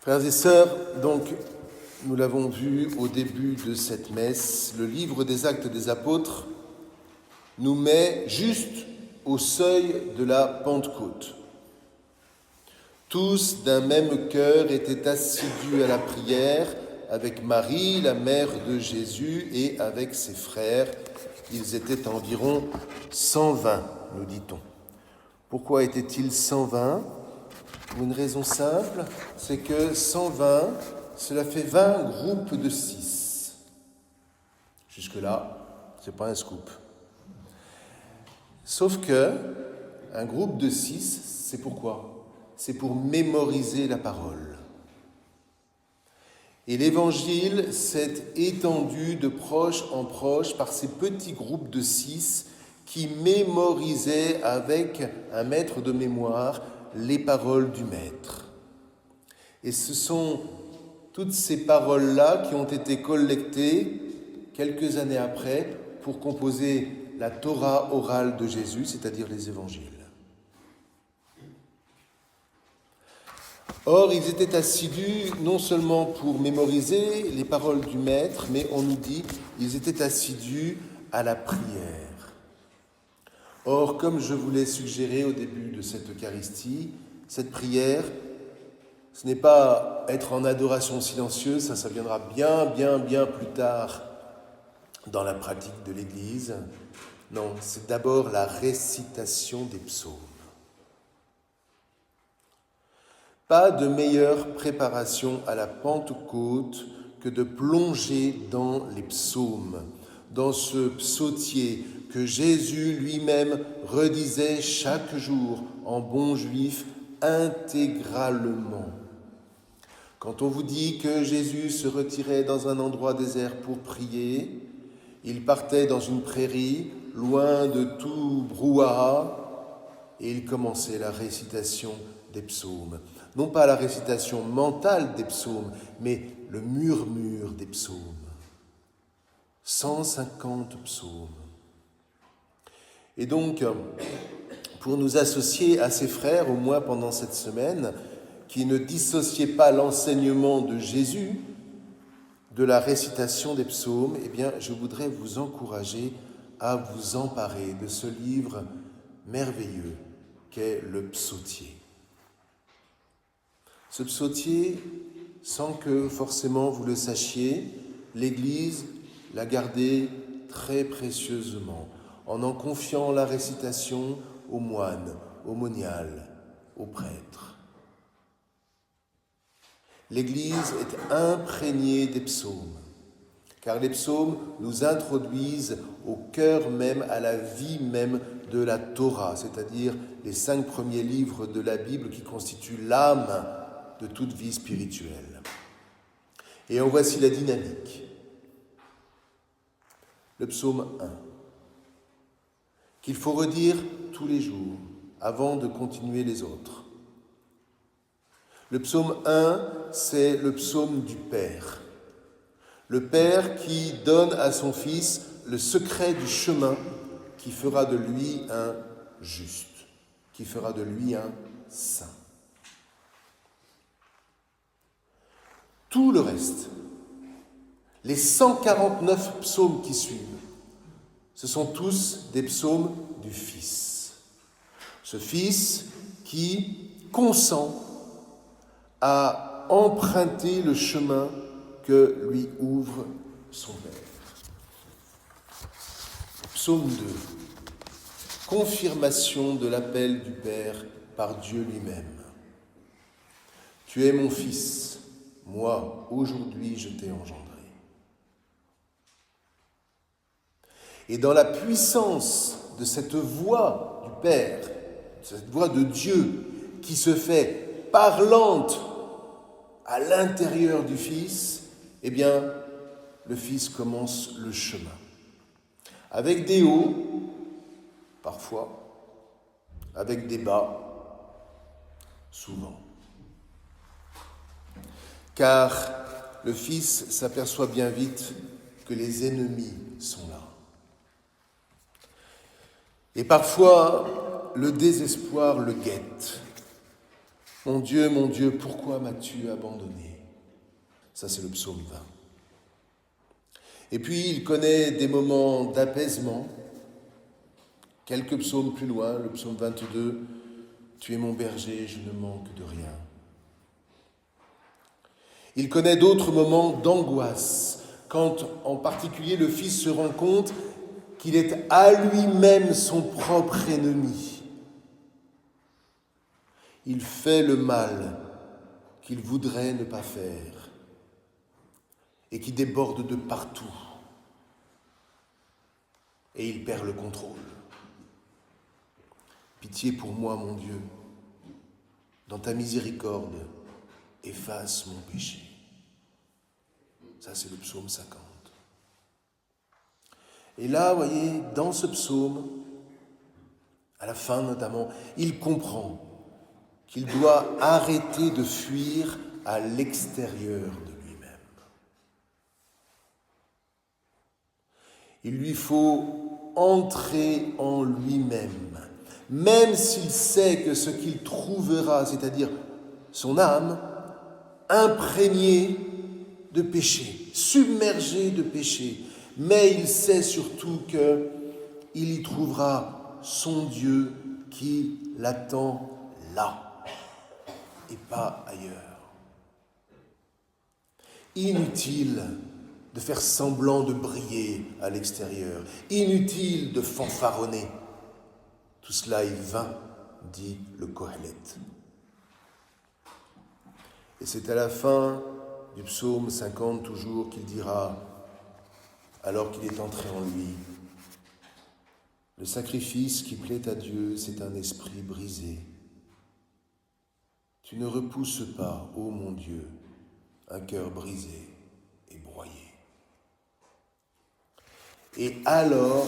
Frères et sœurs, donc, nous l'avons vu au début de cette messe, le livre des Actes des Apôtres nous met juste au seuil de la Pentecôte. Tous d'un même cœur étaient assidus à la prière avec Marie, la mère de Jésus, et avec ses frères. Ils étaient environ 120, nous dit-on. Pourquoi étaient-ils 120 ? Pour une raison simple, c'est que 120, cela fait 20 groupes de 6. Jusque-là, ce n'est pas un scoop. Sauf que un groupe de 6, c'est pourquoi ? C'est pour mémoriser la parole. Et l'Évangile s'est étendu de proche en proche par ces petits groupes de 6 qui mémorisaient avec un maître de mémoire les paroles du Maître. Et ce sont toutes ces paroles-là qui ont été collectées quelques années après pour composer la Torah orale de Jésus, c'est-à-dire les évangiles. Or, ils étaient assidus non seulement pour mémoriser les paroles du Maître, mais on nous dit qu'ils étaient assidus à la prière. Or, comme je vous l'ai suggéré au début de cette Eucharistie, cette prière, ce n'est pas être en adoration silencieuse, ça viendra bien plus tard dans la pratique de l'Église. Non, c'est d'abord la récitation des psaumes. Pas de meilleure préparation à la Pentecôte que de plonger dans les psaumes, dans ce psautier que Jésus lui-même redisait chaque jour en bon juif intégralement. Quand on vous dit que Jésus se retirait dans un endroit désert pour prier, il partait dans une prairie, loin de tout brouhaha, et il commençait la récitation des psaumes. Non pas la récitation mentale des psaumes, mais le murmure des psaumes. 150 psaumes. Et donc, pour nous associer à ces frères, au moins pendant cette semaine, qui ne dissociaient pas l'enseignement de Jésus de la récitation des psaumes, eh bien, je voudrais vous encourager à vous emparer de ce livre merveilleux qu'est le psautier. Ce psautier, sans que forcément vous le sachiez, l'Église l'a gardé très précieusement, en confiant la récitation aux moines, aux moniales, aux prêtres. L'Église est imprégnée des psaumes, car les psaumes nous introduisent au cœur même, à la vie même de la Torah, c'est-à-dire les 5 premiers livres de la Bible qui constituent l'âme de toute vie spirituelle. Et en voici la dynamique. Le psaume 1, qu'il faut redire tous les jours avant de continuer les autres. Le psaume 1, c'est le psaume du Père. Le Père qui donne à son Fils le secret du chemin qui fera de lui un juste, qui fera de lui un saint. Tout le reste, les 149 psaumes qui suivent, ce sont tous des psaumes du Fils. Ce Fils qui consent à emprunter le chemin que lui ouvre son Père. Psaume 2. Confirmation de l'appel du Père par Dieu lui-même. Tu es mon Fils, moi, aujourd'hui, je t'ai engendré. Et dans la puissance de cette voix du Père, cette voix de Dieu qui se fait parlante à l'intérieur du Fils, eh bien, le Fils commence le chemin. Avec des hauts, parfois, avec des bas, souvent. Car le Fils s'aperçoit bien vite que les ennemis sont là. Et parfois, le désespoir le guette. mon Dieu, pourquoi m'as-tu abandonné ?» Ça, c'est le psaume 20. Et puis, il connaît des moments d'apaisement. Quelques psaumes plus loin, le psaume 22, « Tu es mon berger, je ne manque de rien. » Il connaît d'autres moments d'angoisse, quand en particulier le Fils se rend compte qu'il est à lui-même son propre ennemi. Il fait le mal qu'il voudrait ne pas faire et qui déborde de partout. Et il perd le contrôle. Pitié pour moi, mon Dieu, dans ta miséricorde, efface mon péché. Ça, c'est le psaume 50. Et là, vous voyez, dans ce psaume, à la fin notamment, il comprend qu'il doit arrêter de fuir à l'extérieur de lui-même. Il lui faut entrer en lui-même, même s'il sait que ce qu'il trouvera, c'est-à-dire son âme, imprégnée de péché, submergée de péché, mais il sait surtout qu'il y trouvera son Dieu qui l'attend là et pas ailleurs. Inutile de faire semblant de briller à l'extérieur, inutile de fanfaronner. Tout cela est vain, dit le Kohelet. Et c'est à la fin du psaume 50 toujours qu'il dira, alors qu'il est entré en lui, « Le sacrifice qui plaît à Dieu, c'est un esprit brisé. Tu ne repousses pas, ô mon Dieu, un cœur brisé et broyé. » Et alors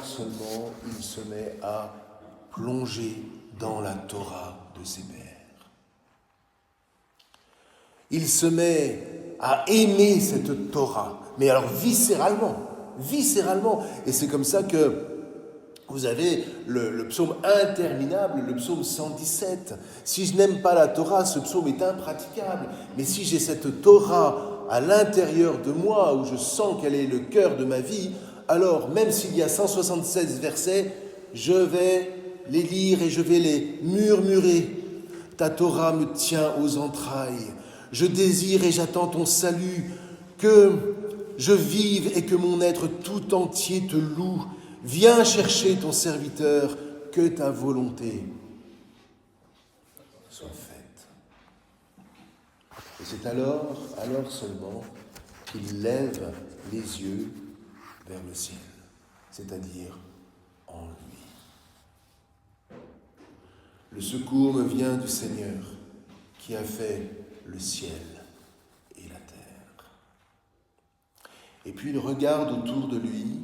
seulement, il se met à plonger dans la Torah de ses pères. Il se met à aimer cette Torah, mais alors viscéralement. Et c'est comme ça que vous avez le psaume interminable, le psaume 117. Si je n'aime pas la Torah, ce psaume est impraticable. Mais si j'ai cette Torah à l'intérieur de moi, où je sens qu'elle est le cœur de ma vie, alors même s'il y a 176 versets, je vais les lire et je vais les murmurer. Ta Torah me tient aux entrailles. Je désire et j'attends ton salut, que je vive et que mon être tout entier te loue. Viens chercher ton serviteur, que ta volonté soit faite. Et c'est alors seulement qu'il lève les yeux vers le ciel, c'est-à-dire en lui. Le secours me vient du Seigneur qui a fait le ciel et la terre. Et puis il regarde autour de lui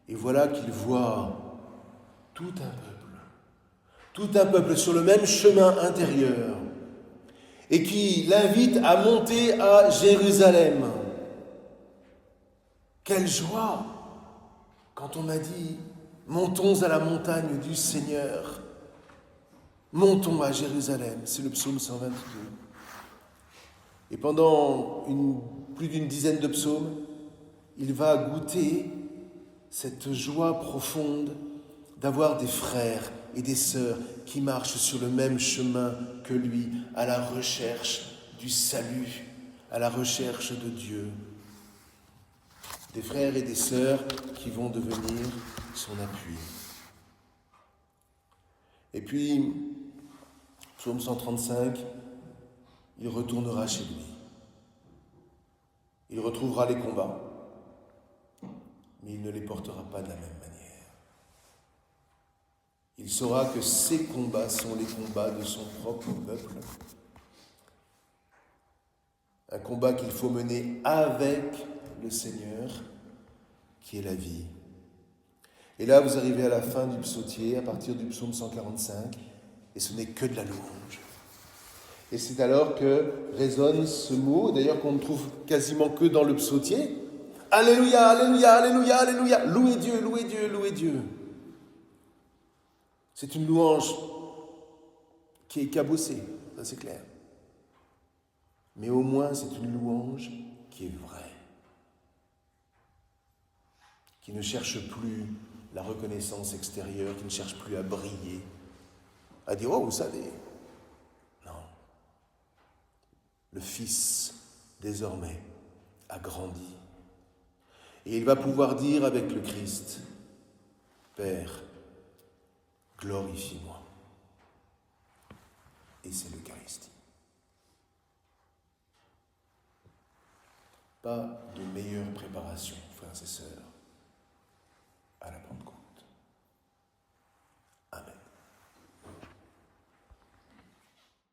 et voilà qu'il voit tout un peuple sur le même chemin intérieur et qui l'invite à monter à Jérusalem. Quelle joie quand on m'a dit « Montons à la montagne du Seigneur, montons à Jérusalem », c'est le psaume 122. Et pendant plus d'une dizaine de psaumes, il va goûter cette joie profonde d'avoir des frères et des sœurs qui marchent sur le même chemin que lui, à la recherche du salut, à la recherche de Dieu. Des frères et des sœurs qui vont devenir son appui. Et puis, psaume 135, il retournera chez lui. Il retrouvera les combats, mais il ne les portera pas de la même manière. Il saura que ces combats sont les combats de son propre peuple. Un combat qu'il faut mener avec le Seigneur, qui est la vie. Et là, vous arrivez à la fin du psautier, à partir du psaume 145, et ce n'est que de la louange. Et c'est alors que résonne ce mot, d'ailleurs qu'on ne trouve quasiment que dans le psautier. Alléluia, alléluia, alléluia, alléluia. Louez Dieu, louez Dieu, louez Dieu. C'est une louange qui est cabossée. ça c'est clair. Mais au moins c'est une louange qui est vraie, qui ne cherche plus la reconnaissance extérieure, qui ne cherche plus à briller, à dire « Oh, vous savez !» Non. Le Fils, désormais, a grandi. Et il va pouvoir dire avec le Christ « Père, glorifie-moi. » Et c'est l'Eucharistie. Pas de meilleure préparation, frères et sœurs, à la Pentecôte.